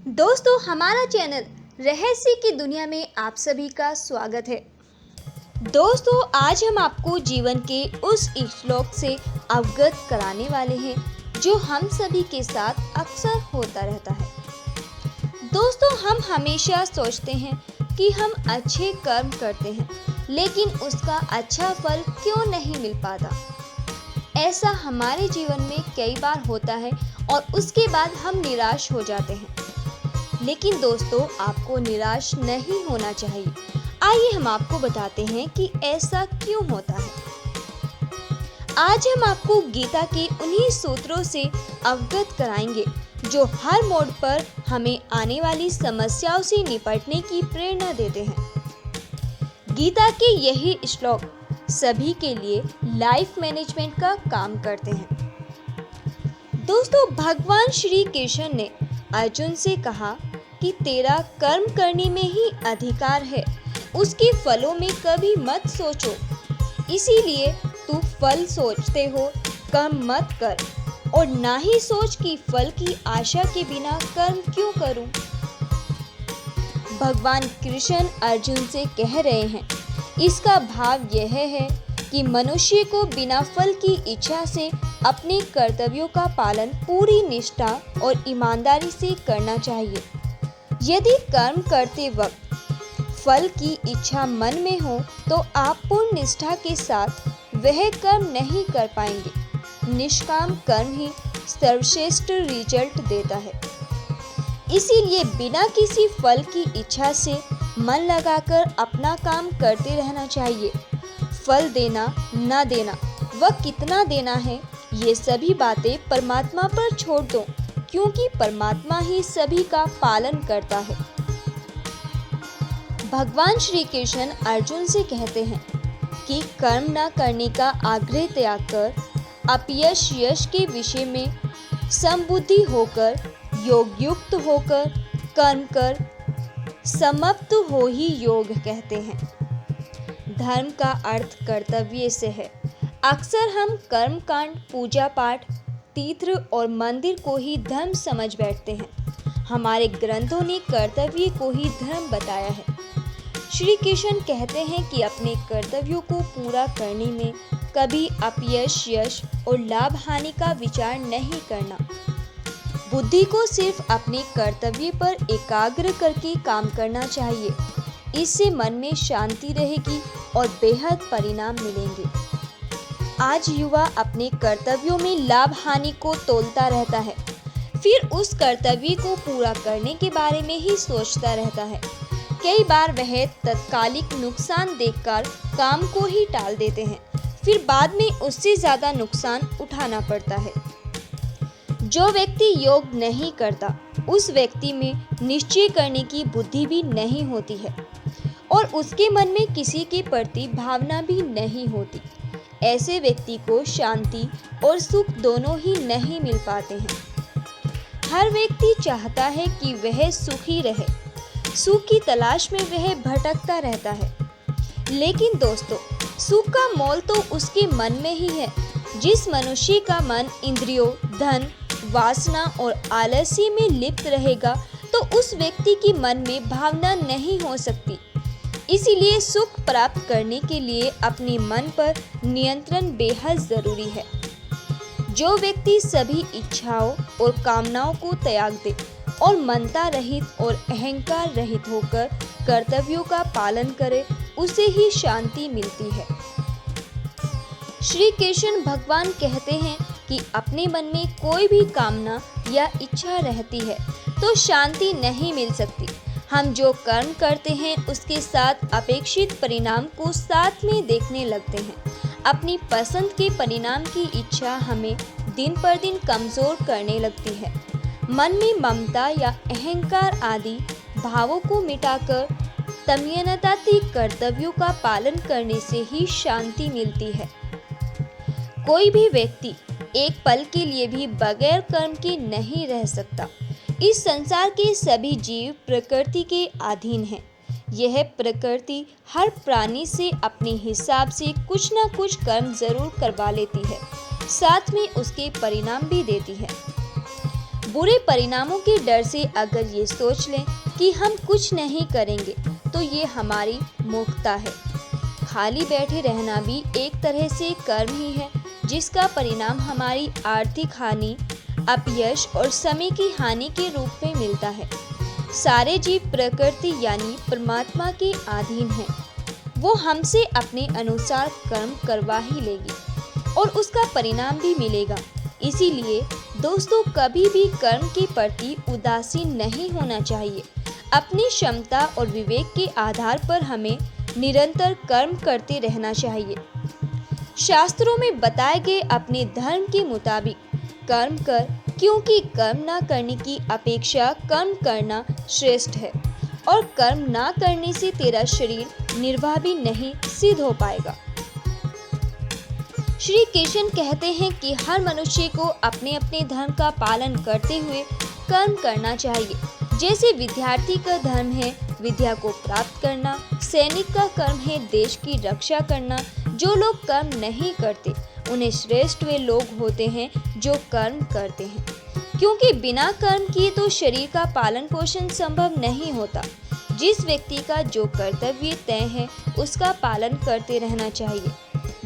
दोस्तों, हमारा चैनल रहस्य की दुनिया में आप सभी का स्वागत है। दोस्तों, आज हम आपको जीवन के उस श्लोक से अवगत कराने वाले हैं जो हम सभी के साथ अक्सर होता रहता है। दोस्तों, हम हमेशा सोचते हैं कि हम अच्छे कर्म करते हैं, लेकिन उसका अच्छा फल क्यों नहीं मिल पाता। ऐसा हमारे जीवन में कई बार होता है और उसके बाद हम निराश हो जाते हैं। लेकिन दोस्तों, आपको निराश नहीं होना चाहिए। आइए हम आपको बताते हैं कि ऐसा क्यों होता है। आज हम आपको गीता के उन्हीं सूत्रों से अवगत कराएंगे जो हर मोड़ पर हमें आने वाली समस्याओं से निपटने की प्रेरणा देते हैं। गीता के यही श्लोक सभी के लिए लाइफ मैनेजमेंट का काम करते हैं। दोस्तों, भगवान श्री कृष्ण ने अर्जुन से कहा कि तेरा कर्म करने में ही अधिकार है, उसके फलों में कभी मत सोचो। इसीलिए तू फल सोचते हो, कर्म मत कर, और ना ही सोच कि फल की आशा के बिना कर्म क्यों करूं। भगवान कृष्ण अर्जुन से कह रहे हैं, इसका भाव यह है कि मनुष्य को बिना फल की इच्छा से अपने कर्तव्यों का पालन पूरी निष्ठा और ईमानदारी से करना चाहिए। यदि कर्म करते वक्त फल की इच्छा मन में हो तो आप पूर्ण निष्ठा के साथ वह कर्म नहीं कर पाएंगे। निष्काम कर्म ही सर्वश्रेष्ठ रिजल्ट देता है। इसीलिए बिना किसी फल की इच्छा से मन लगाकर अपना काम करते रहना चाहिए। फल देना न देना, वह कितना देना है, ये सभी बातें परमात्मा पर छोड़ दो, क्योंकि परमात्मा ही सभी का पालन करता है। भगवान श्री कृष्ण अर्जुन से कहते हैं कि कर्म न करने का आग्रह त्याग कर अपयश यश के विषय में समबुद्धि होकर योग युक्त होकर कर्म कर, समाप्त हो ही योग कहते हैं। धर्म का अर्थ कर्तव्य से है। अक्सर हम कर्म कांड, पूजा पाठ, तीर्थ और मंदिर को ही धर्म समझ बैठते हैं। हमारे ग्रंथों ने कर्तव्य को ही धर्म बताया है। श्री कृष्ण कहते हैं कि अपने कर्तव्यों को पूरा करने में कभी अपयश यश और लाभ हानि का विचार नहीं करना। बुद्धि को सिर्फ अपने कर्तव्य पर एकाग्र करके काम करना चाहिए। इससे मन में शांति रहेगी और बेहद परिणाम मिलेंगे। आज युवा अपने कर्तव्यों में लाभ हानि को तोलता रहता है, फिर उस कर्तव्य को पूरा करने के बारे में ही सोचता रहता है। कई बार वह तत्कालिक नुकसान देखकर काम को ही टाल देते हैं, फिर बाद में उससे ज्यादा नुकसान उठाना पड़ता है। जो व्यक्ति योग नहीं करता, उस व्यक्ति में निश्चय करने की बुद्धि भी नहीं होती है और उसके मन में किसी के प्रति भावना भी नहीं होती। ऐसे व्यक्ति को शांति और सुख दोनों ही नहीं मिल पाते हैं। हर व्यक्ति चाहता है कि वह सुखी रहे, सुख की तलाश में वह भटकता रहता है। लेकिन दोस्तों, सुख का मोल तो उसके मन में ही है। जिस मनुष्य का मन इंद्रियों, धन, वासना और आलस्य में लिप्त रहेगा, तो उस व्यक्ति की मन में भावना नहीं हो सकती। इसीलिए सुख प्राप्त करने के लिए अपने मन पर नियंत्रण बेहद जरूरी है। जो व्यक्ति सभी इच्छाओं और कामनाओं को त्याग दे और ममता रहित और अहंकार रहित होकर कर्तव्यों का पालन करे, उसे ही शांति मिलती है। श्री कृष्ण भगवान कहते हैं कि अपने मन में कोई भी कामना या इच्छा रहती है तो शांति नहीं मिल सकती। हम जो कर्म करते हैं उसके साथ अपेक्षित परिणाम को साथ में देखने लगते हैं। अपनी पसंद के परिणाम की इच्छा हमें दिन पर दिन कमजोर करने लगती है। मन में ममता या अहंकार आदि भावों को मिटाकर तन्मयतापूर्वक कर्तव्यों का पालन करने से ही शांति मिलती है। कोई भी व्यक्ति एक पल के लिए भी बगैर कर्म के नहीं रह सकता। इस संसार के सभी जीव प्रकृति के अधीन हैं। यह प्रकृति हर प्राणी से अपने हिसाब से कुछ न कुछ कर्म जरूर करवा लेती है, साथ में उसके परिणाम भी देती है। बुरे परिणामों के डर से अगर ये सोच लें कि हम कुछ नहीं करेंगे तो ये हमारी मूर्खता है। खाली बैठे रहना भी एक तरह से कर्म ही है, जिसका परिणाम हमारी आर्थिक हानि, अपयश और समय की हानि के रूप में मिलता है। सारे जीव प्रकृति यानी परमात्मा के अधीन हैं। वो हमसे अपने अनुसार कर्म करवा ही लेगी और उसका परिणाम भी मिलेगा। इसीलिए दोस्तों, कभी भी कर्म के प्रति उदासीन नहीं होना चाहिए। अपनी क्षमता और विवेक के आधार पर हमें निरंतर कर्म करते रहना चाहिए। शास्त्रों में बताए गए अपने धर्म के मुताबिक कर्म कर, क्योंकि कर्म ना करने की अपेक्षा कर्म करना श्रेष्ठ है और कर्म ना करने से तेरा शरीर निर्वाह भी नहीं सिद्ध हो पाएगा। श्री कृष्ण कहते हैं कि हर मनुष्य को अपने अपने धर्म का पालन करते हुए कर्म करना चाहिए। जैसे विद्यार्थी का धर्म है विद्या को प्राप्त करना, सैनिक का कर्म है देश की रक्षा करना। जो लोग कर्म नहीं करते उन्हें श्रेष्ठ वे लोग होते हैं जो कर्म करते हैं, क्योंकि बिना कर्म किए तो शरीर का पालन पोषण संभव नहीं होता। जिस व्यक्ति का जो कर्तव्य तय है उसका पालन करते रहना चाहिए।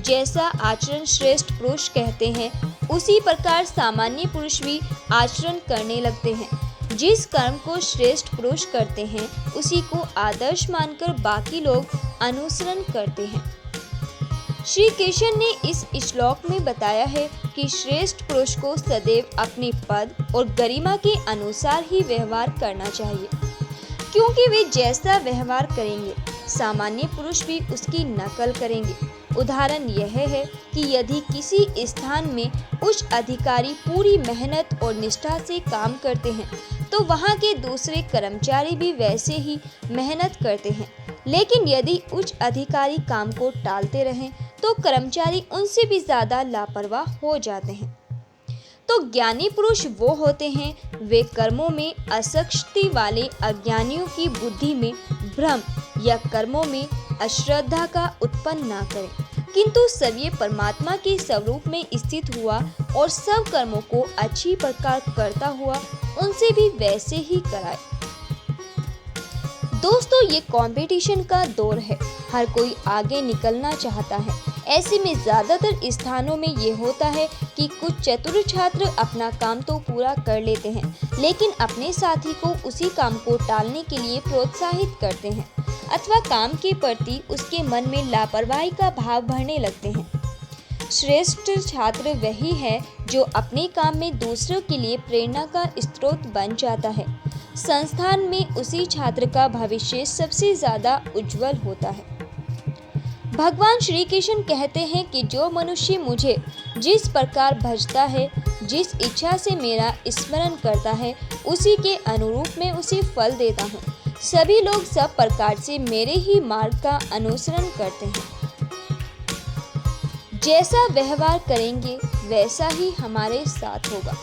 जैसा आचरण श्रेष्ठ पुरुष कहते हैं, उसी प्रकार सामान्य पुरुष भी आचरण करने लगते हैं। जिस कर्म को श्रेष्ठ पुरुष करते हैं उसी को आदर्श मानकर बाकी लोग अनुसरण करते हैं। श्री कृष्ण ने इस श्लोक में बताया है कि श्रेष्ठ पुरुष को सदैव अपने पद और गरिमा के अनुसार ही व्यवहार करना चाहिए, क्योंकि वे जैसा व्यवहार करेंगे सामान्य पुरुष भी उसकी नकल करेंगे। उदाहरण यह है कि यदि किसी स्थान में उच्च अधिकारी पूरी मेहनत और निष्ठा से काम करते हैं तो वहां के दूसरे कर्मचारी भी वैसे ही मेहनत करते हैं। लेकिन यदि उच्च अधिकारी काम को टालते रहें तो कर्मचारी उनसे भी ज्यादा लापरवाह हो जाते हैं। तो ज्ञानी पुरुष वो होते हैं वे कर्मों में आसक्ति वाले अज्ञानियों की बुद्धि में भ्रम या कर्मों में अश्रद्धा का उत्पन्न ना करें, किंतु सभी परमात्मा के स्वरूप में स्थित हुआ और सब कर्मों को अच्छी प्रकार करता हुआ उनसे भी वैसे ही कराए। दोस्तों, ये कंपटीशन का दौर है, हर कोई आगे निकलना चाहता है। ऐसे में ज्यादातर स्थानों में ये होता है कि कुछ चतुर छात्र अपना काम तो पूरा कर लेते हैं, लेकिन अपने साथी को उसी काम को टालने के लिए प्रोत्साहित करते हैं अथवा काम के प्रति उसके मन में लापरवाही का भाव भरने लगते हैं। श्रेष्ठ छात्र वही है जो अपने काम में दूसरों के लिए प्रेरणा का स्रोत बन जाता है। संस्थान में उसी छात्र का भविष्य सबसे ज्यादा उज्जवल होता है। भगवान श्री कृष्ण कहते हैं कि जो मनुष्य मुझे जिस प्रकार भजता है, जिस इच्छा से मेरा स्मरण करता है, उसी के अनुरूप मैं उसे फल देता हूँ। सभी लोग सब प्रकार से मेरे ही मार्ग का अनुसरण करते हैं। जैसा व्यवहार करेंगे वैसा ही हमारे साथ होगा।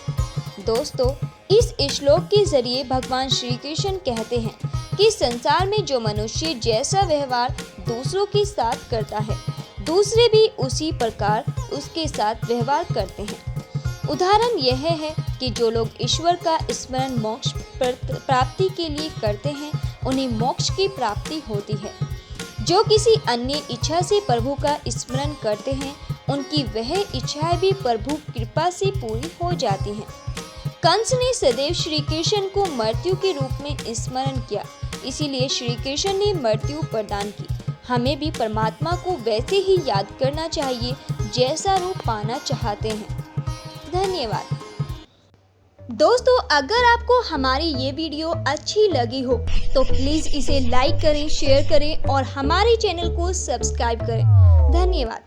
दोस्तों, इस श्लोक के जरिए भगवान श्री कृष्ण कहते हैं कि संसार में जो मनुष्य जैसा व्यवहार दूसरों के साथ करता है, दूसरे भी उसी प्रकार उसके साथ व्यवहार करते हैं। उदाहरण यह है कि जो लोग ईश्वर का स्मरण मोक्ष प्राप्ति के लिए करते हैं, उन्हें मोक्ष की प्राप्ति होती है। जो किसी अन्य इच्छा से प्रभु का स्मरण करते हैं, उनकी वह इच्छाएं भी प्रभु कृपा से पूरी हो जाती हैं। कंस ने सदैव श्री कृष्ण को मृत्यु के रूप में स्मरण किया, इसीलिए श्री कृष्ण ने मृत्यु प्रदान की। हमें भी परमात्मा को वैसे ही याद करना चाहिए जैसा रूप पाना चाहते हैं। धन्यवाद। दोस्तों, अगर आपको हमारी ये वीडियो अच्छी लगी हो तो प्लीज़ इसे लाइक करें, शेयर करें और हमारे चैनल को सब्सक्राइब करें। धन्यवाद।